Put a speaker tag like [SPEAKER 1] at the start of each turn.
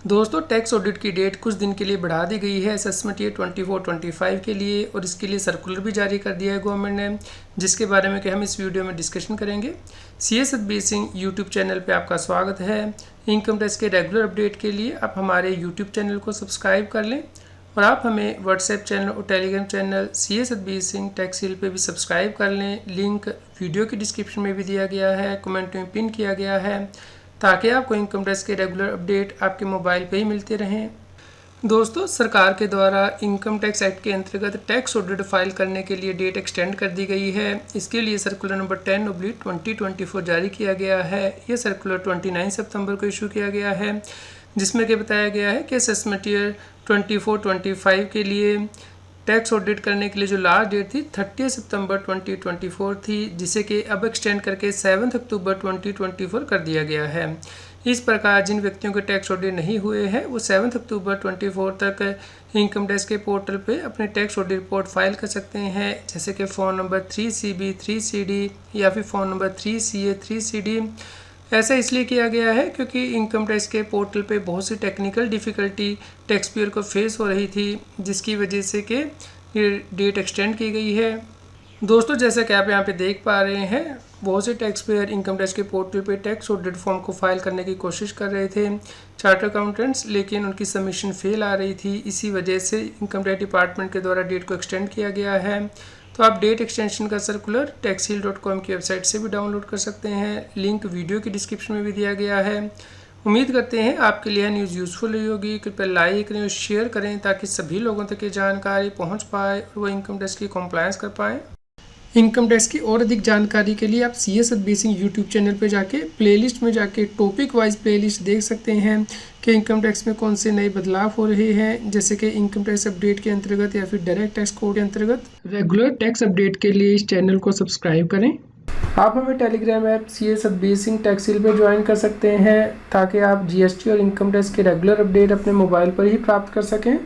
[SPEAKER 1] दोस्तों tax audit की date कुछ दिन के लिए बढ़ा दी गई है असेसमेंट ईयर 24-25 के लिए, और इसके लिए सर्कुलर भी जारी कर दिया है गवर्नमेंट ने, जिसके बारे में कि हम इस वीडियो में डिस्कशन करेंगे। CS Satbir Singh YouTube channel पे आपका स्वागत है। इनकम टैक्स के रेगुलर अपडेट के लिए आप हमारे यूट्यूब चैनल को सब्सक्राइब कर लें, और आप हमें व्हाट्सएप चैनल और Telegram channel CS Satbir Singh tax hill पे भी सब्सक्राइब कर लें। लिंक वीडियो की डिस्क्रिप्शन में भी दिया गया है, कमेंट में पिन किया गया है, ताकि आपको इनकम टैक्स के रेगुलर अपडेट आपके मोबाइल पे ही मिलते रहें। दोस्तों, सरकार के द्वारा इनकम टैक्स एक्ट के अंतर्गत टैक्स ऑडिट फाइल करने के लिए डेट एक्सटेंड कर दी गई है। इसके लिए सर्कुलर नंबर 10/2024 जारी किया गया है। यह सर्कुलर 29 सितंबर को इशू किया गया है, जिसमें कि बताया गया है कि असेसमेंट ईयर 24-25 के लिए टैक्स ऑडिट करने के लिए जो लास्ट डेट थी 30 सितंबर 2024 थी, जिसे कि अब एक्सटेंड करके 7 अक्टूबर 2024 कर दिया गया है। इस प्रकार जिन व्यक्तियों के टैक्स ऑडिट नहीं हुए हैं वो 7 अक्टूबर 24 तक इनकम टैक्स के पोर्टल पे अपने टैक्स ऑडिट रिपोर्ट फाइल कर सकते हैं, जैसे कि फ़ोन नंबर 3CB 3CD या फिर फ़ोन नंबर 3CA 3CD। ऐसा इसलिए किया गया है क्योंकि इनकम टैक्स के पोर्टल पे बहुत सी टेक्निकल डिफ़िकल्टी टैक्स पेयर को फेस हो रही थी, जिसकी वजह से कि ये डेट एक्सटेंड की गई है। दोस्तों, जैसा कि आप यहाँ पे देख पा रहे हैं, बहुत से टैक्स पेयर इनकम टैक्स के पोर्टल पे टैक्स ऑडिट फॉर्म को फाइल करने की कोशिश कर रहे थे, चार्टर अकाउंटेंट्स, लेकिन उनकी सबमिशन फेल आ रही थी। इसी वजह से इनकम टैक्स डिपार्टमेंट के द्वारा डेट को एक्सटेंड किया गया है। तो आप डेट एक्सटेंशन का सर्कुलर taxhill.com की वेबसाइट से भी डाउनलोड कर सकते हैं। लिंक वीडियो की डिस्क्रिप्शन में भी दिया गया है। उम्मीद करते हैं आपके लिए न्यूज़ यूज़फुल रही होगी। कृपया लाइक करें और शेयर करें, ताकि सभी लोगों तक ये जानकारी पहुंच पाए और वो इनकम टैक्स की कॉम्प्लायंस कर पाएँ। इनकम टैक्स की और अधिक जानकारी के लिए आप CS Satbir Singh YouTube channel पर जाके प्लेलिस्ट में जाके टॉपिक वाइज प्लेलिस्ट देख सकते हैं कि इनकम टैक्स में कौन से नए बदलाव हो रहे हैं, जैसे कि इनकम टैक्स अपडेट के अंतर्गत या फिर डायरेक्ट टैक्स कोड के अंतर्गत। रेगुलर टैक्स अपडेट के लिए इस चैनल को सब्सक्राइब करें। आप हमें Telegram app CS Satbir Singh tax hill पर ज्वाइन कर सकते हैं, ताकि आप GST और इनकम टैक्स के रेगुलर अपडेट अपने मोबाइल पर ही प्राप्त कर सकें।